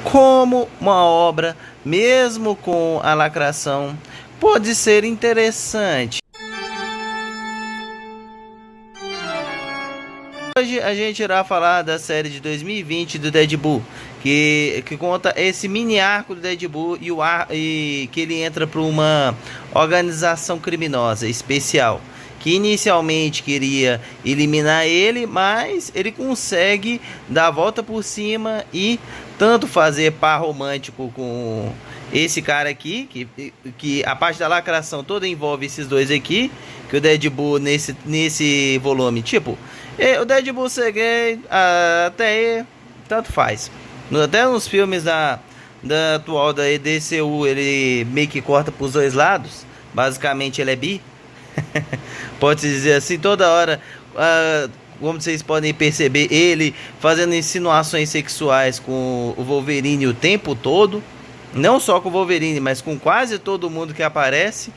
como uma obra, mesmo com a lacração, pode ser interessante. Hoje a gente irá falar da série de 2020 do Deadpool, que conta esse mini arco do Deadpool e que ele entra para uma organização criminosa especial, que inicialmente queria eliminar ele, mas ele consegue dar a volta por cima e tanto fazer par romântico com esse cara aqui, que a parte da lacração toda envolve esses dois aqui, que o Deadpool nesse volume, tipo, o Deadpool ser gay, até aí, tanto faz. Até nos filmes da atual da DCU, ele meio que corta pros dois lados, basicamente ele é bi. Pode dizer assim, toda hora, como vocês podem perceber, ele fazendo insinuações sexuais com o Wolverine o tempo todo. Não só com o Wolverine, mas com quase todo mundo que aparece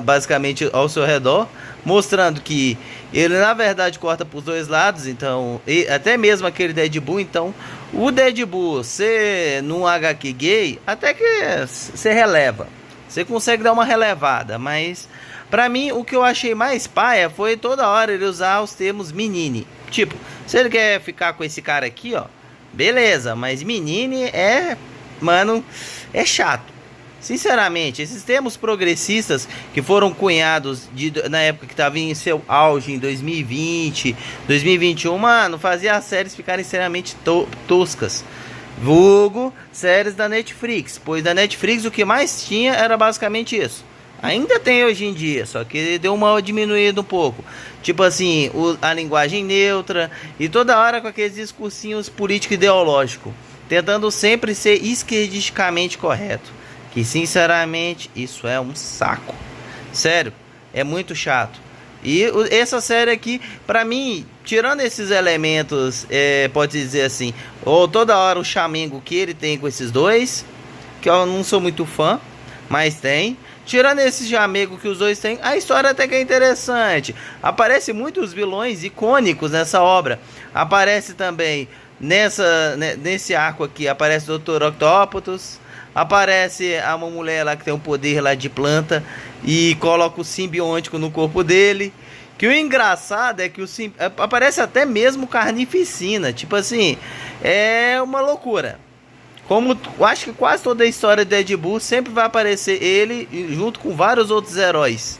basicamente ao seu redor, mostrando que ele na verdade corta para os dois lados. Então, até mesmo aquele Deadpool, então o Deadpool ser num HQ gay, até que você releva, você consegue dar uma relevada, mas pra mim o que eu achei mais paia foi toda hora ele usar os termos menine. Tipo, se ele quer ficar com esse cara aqui, ó, beleza, mas menine mano, é chato. Sinceramente, esses termos progressistas que foram cunhados na época que estava em seu auge, em 2020, 2021, mano, fazia as séries ficarem extremamente toscas. Vulgo séries da Netflix, pois da Netflix o que mais tinha era basicamente isso. Ainda tem hoje em dia, só que deu uma diminuída um pouco. Tipo assim, a linguagem neutra e toda hora com aqueles discursinhos político-ideológicos, tentando sempre ser esquerdisticamente correto. Que sinceramente isso é um saco. Sério, é muito chato. E essa série aqui, pra mim, tirando esses elementos, pode dizer assim, ou toda hora o chamingo que ele tem com esses dois, que eu não sou muito fã, mas tem. Tirando esse chamego que os dois têm, a história até que é interessante. Aparece muitos vilões icônicos nessa obra. Aparece também nesse arco aqui, aparece o Dr. Octopus. Aparece uma mulher lá que tem um poder lá de planta e coloca o simbiótico no corpo dele. Que o engraçado é que aparece até mesmo carnificina. Tipo assim, é uma loucura. Como eu acho que quase toda a história de Deadpool sempre vai aparecer ele junto com vários outros heróis.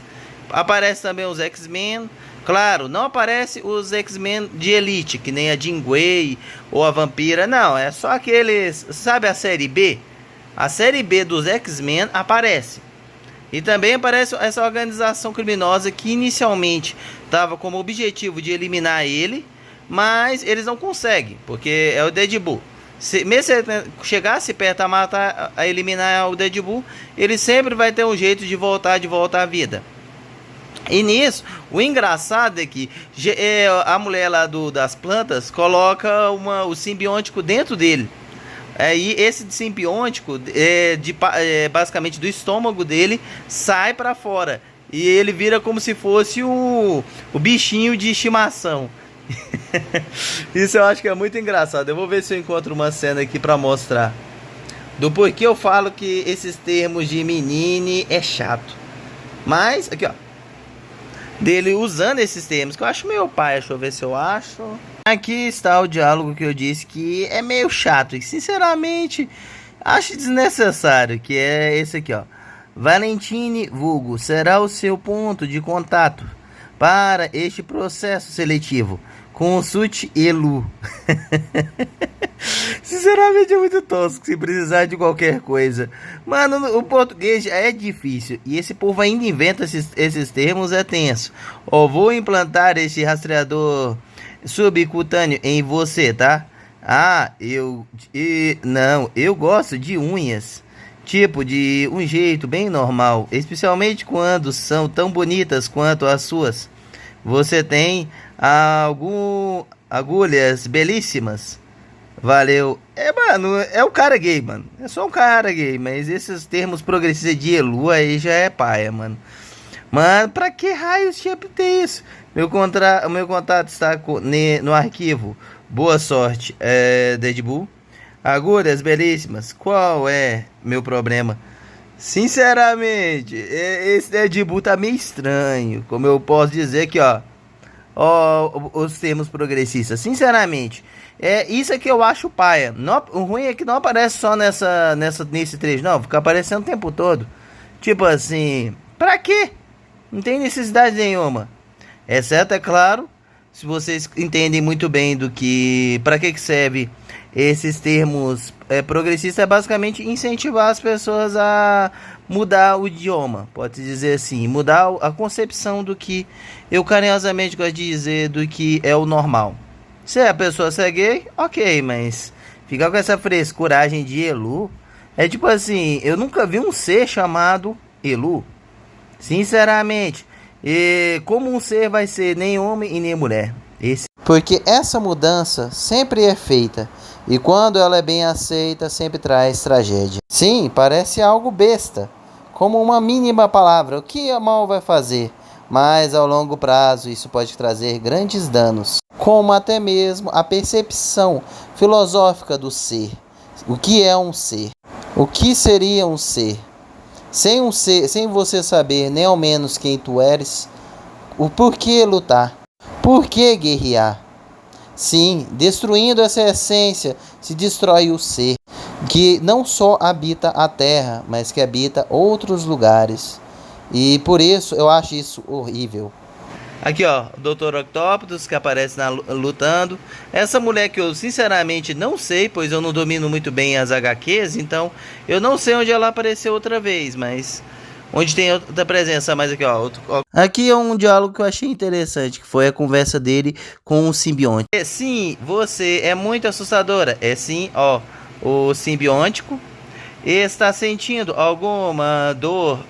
Aparece também os X-Men. Claro, não aparece os X-Men de Elite, que nem a Jean Grey ou a Vampira. Não, é só aqueles... Sabe a série B? A série B dos X-Men aparece. E também aparece essa organização criminosa que inicialmente estava como objetivo de eliminar ele, mas eles não conseguem, porque é o Deadpool. Mesmo se ele chegasse perto a matar, a eliminar o Deadpool, ele sempre vai ter um jeito de voltar à vida. E nisso, o engraçado é que a mulher lá das plantas coloca o simbiótico dentro dele. E esse simbiótico, basicamente do estômago dele, sai para fora. E ele vira como se fosse o bichinho de estimação. Isso eu acho que é muito engraçado. Eu vou ver se eu encontro uma cena aqui para mostrar. Do porquê eu falo que esses termos de menine é chato. Mas, aqui ó. Dele usando esses termos, que eu acho meio pai. Deixa eu ver se eu acho. Aqui está o diálogo que eu disse que é meio chato. E sinceramente, acho desnecessário. Que é esse aqui, ó. Valentine vulgo será o seu ponto de contato para este processo seletivo. Consulte Elu. Sinceramente é muito tosco se precisar de qualquer coisa. Mano, o português já é difícil. E esse povo ainda inventa esses termos, é tenso. Ó, vou implantar este rastreador subcutâneo em você, tá? Não, eu gosto de unhas. Tipo, de um jeito bem normal. Especialmente quando são tão bonitas quanto as suas. Você tem agulhas belíssimas. Valeu. Mano, é o cara gay, mano. É só um cara gay. Mas esses termos progressistas de Elu aí já é paia, mano. Mano, pra que raios tinha que ter isso? O meu contato está no arquivo. Boa sorte, Deadpool. Agulhas belíssimas, qual é meu problema? Sinceramente, esse Deadpool tá meio estranho. Como eu posso dizer aqui, ó, os termos progressistas. Sinceramente, é isso é que eu acho paia. O ruim é que não aparece só nesse trecho, não. Fica aparecendo o tempo todo. Tipo assim, pra quê? Não tem necessidade nenhuma. Exceto, é claro, se vocês entendem muito bem do que, para que serve esses termos progressistas, é basicamente incentivar as pessoas a mudar o idioma, pode dizer assim, mudar a concepção do que eu carinhosamente gosto de dizer do que é o normal. Se a pessoa é gay, ok, mas ficar com essa frescuragem de Elu é tipo assim, eu nunca vi um ser chamado Elu. Sinceramente, e como um ser vai ser nem homem e nem mulher? Porque essa mudança sempre é feita e quando ela é bem aceita, sempre traz tragédia. Sim, parece algo besta, como uma mínima palavra, o que a mal vai fazer? Mas ao longo prazo isso pode trazer grandes danos, como até mesmo a percepção filosófica do ser. O que é um ser? O que seria um ser? Sem você saber nem ao menos quem tu eres, o porquê lutar, por que guerrear? Sim, destruindo essa essência, se destrói o ser, que não só habita a Terra, mas que habita outros lugares. E por isso eu acho isso horrível. Aqui ó, o Dr. Octopus que aparece lutando. Essa mulher que eu sinceramente não sei, pois eu não domino muito bem as HQs, então eu não sei onde ela apareceu outra vez, mas onde tem outra presença. Mas aqui ó, aqui é um diálogo que eu achei interessante, que foi a conversa dele com o simbionte. Sim, você é muito assustadora. É sim, ó, o simbiótico está sentindo alguma dor,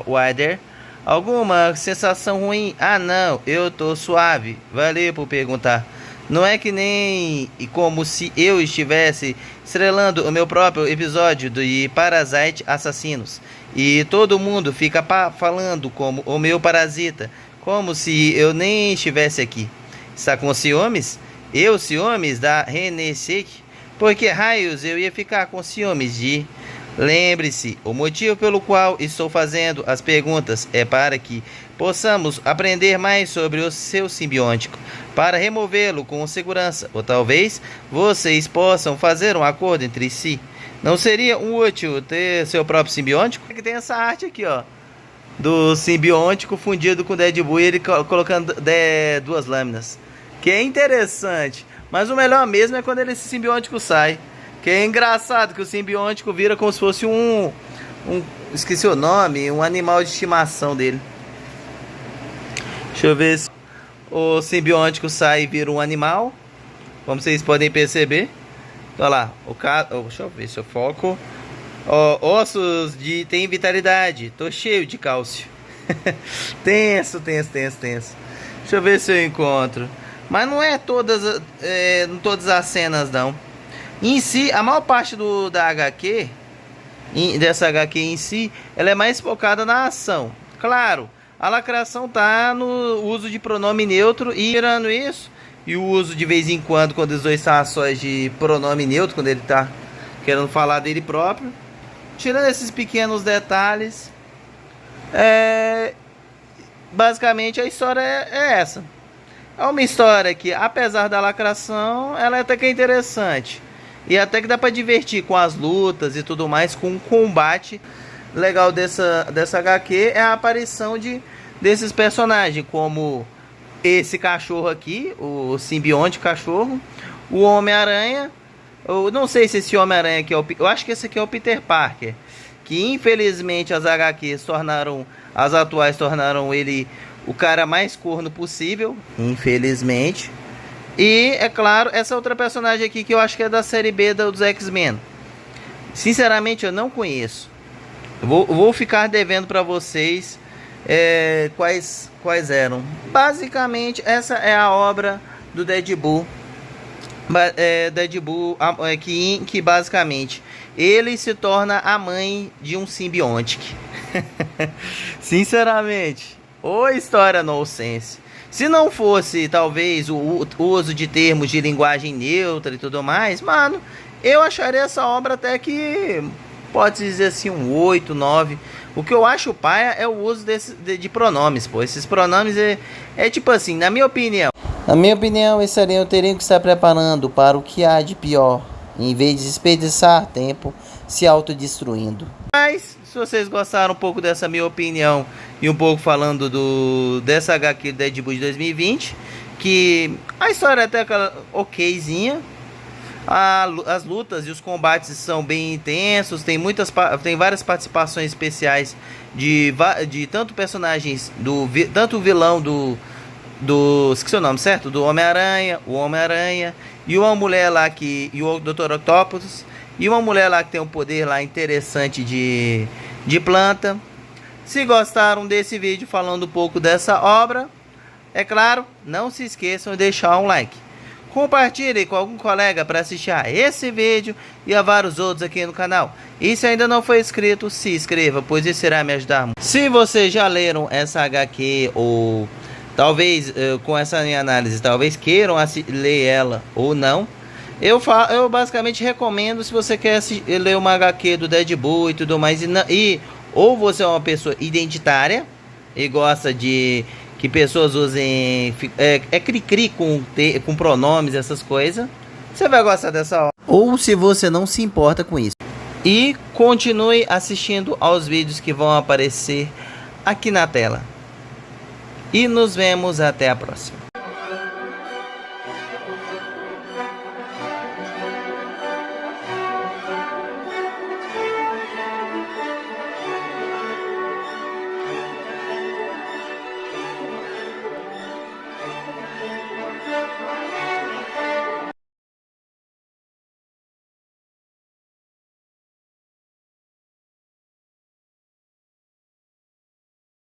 Wider? Alguma sensação ruim? Ah não, eu tô suave. Valeu por perguntar. Não é que nem como se eu estivesse estrelando o meu próprio episódio de Parasite Assassinos. E todo mundo fica falando como o meu parasita. Como se eu nem estivesse aqui. Está com ciúmes? Eu ciúmes da René Sek? Por que raios eu ia ficar com ciúmes de... Lembre-se, o motivo pelo qual estou fazendo as perguntas é para que possamos aprender mais sobre o seu simbiótico, para removê-lo com segurança, ou talvez vocês possam fazer um acordo entre si. Não seria útil ter seu próprio simbiótico? Tem essa arte aqui, ó, do simbiótico fundido com Deadpool e ele colocando duas lâminas, que é interessante, mas o melhor mesmo é quando esse simbiótico sai. Que é engraçado que o simbiótico vira como se fosse esqueci o nome, um animal de estimação dele. Deixa eu ver se o simbiótico sai e vira um animal. Como vocês podem perceber. Olha lá, deixa eu ver se eu foco. Ossos tem vitalidade. Tô cheio de cálcio. tenso. Deixa eu ver se eu encontro. Mas não é todas as cenas não. Em si, a maior parte da HQ, dessa HQ em si, ela é mais focada na ação. Claro, a lacração tá no uso de pronome neutro e tirando isso, e o uso de vez em quando os dois são ações de pronome neutro, quando ele tá querendo falar dele próprio. Tirando esses pequenos detalhes, basicamente a história é essa. É uma história que, apesar da lacração, ela até que é interessante. E até que dá pra divertir com as lutas e tudo mais, com o combate. Legal dessa HQ é a aparição desses personagens, como esse cachorro aqui, o simbionte cachorro, o Homem-Aranha. Eu não sei se esse Homem-Aranha aqui eu acho que esse aqui é o Peter Parker, que infelizmente as atuais tornaram ele o cara mais corno possível, infelizmente. E, é claro, essa outra personagem aqui que eu acho que é da série B dos X-Men. Sinceramente, eu não conheço. Vou ficar devendo para vocês quais eram. Basicamente, essa é a obra do Deadpool. Deadpool, que basicamente ele se torna a mãe de um simbionte. Sinceramente, ô história nonsense. Se não fosse, talvez, o uso de termos de linguagem neutra e tudo mais, mano, Eu acharia essa obra até que pode dizer assim um 8, 9. O que eu acho paia é o uso de pronomes, pô. Esses pronomes é tipo assim, na minha opinião. Na minha opinião, esse aranha teriam que estar preparando para o que há de pior, em vez de desperdiçar tempo se autodestruindo. Mas, se vocês gostaram um pouco dessa minha opinião e um pouco falando dessa HQ do Deadpool de 2020, que a história é até aquela okzinha, as lutas e os combates são bem intensos, tem várias participações especiais de tanto personagens tanto o vilão esqueci o nome, certo? Do Homem-Aranha, o Homem-Aranha e uma mulher lá e o Dr. Octopus e uma mulher lá que tem um poder lá interessante de planta. Se gostaram desse vídeo falando um pouco dessa obra, é claro, não se esqueçam de deixar um like. Compartilhe com algum colega para assistir a esse vídeo e a vários outros aqui no canal. E se ainda não foi inscrito, se inscreva, pois isso irá me ajudar muito. Se vocês já leram essa HQ ou talvez com essa minha análise, talvez queiram ler ela ou não, eu basicamente recomendo se você quer ler uma HQ do Deadpool e tudo mais ou você é uma pessoa identitária e gosta de que pessoas usem cri-cri com pronomes, essas coisas, você vai gostar dessa obra. Ou se você não se importa com isso. E continue assistindo aos vídeos que vão aparecer aqui na tela. E nos vemos até a próxima.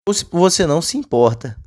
Ou se você não se importa.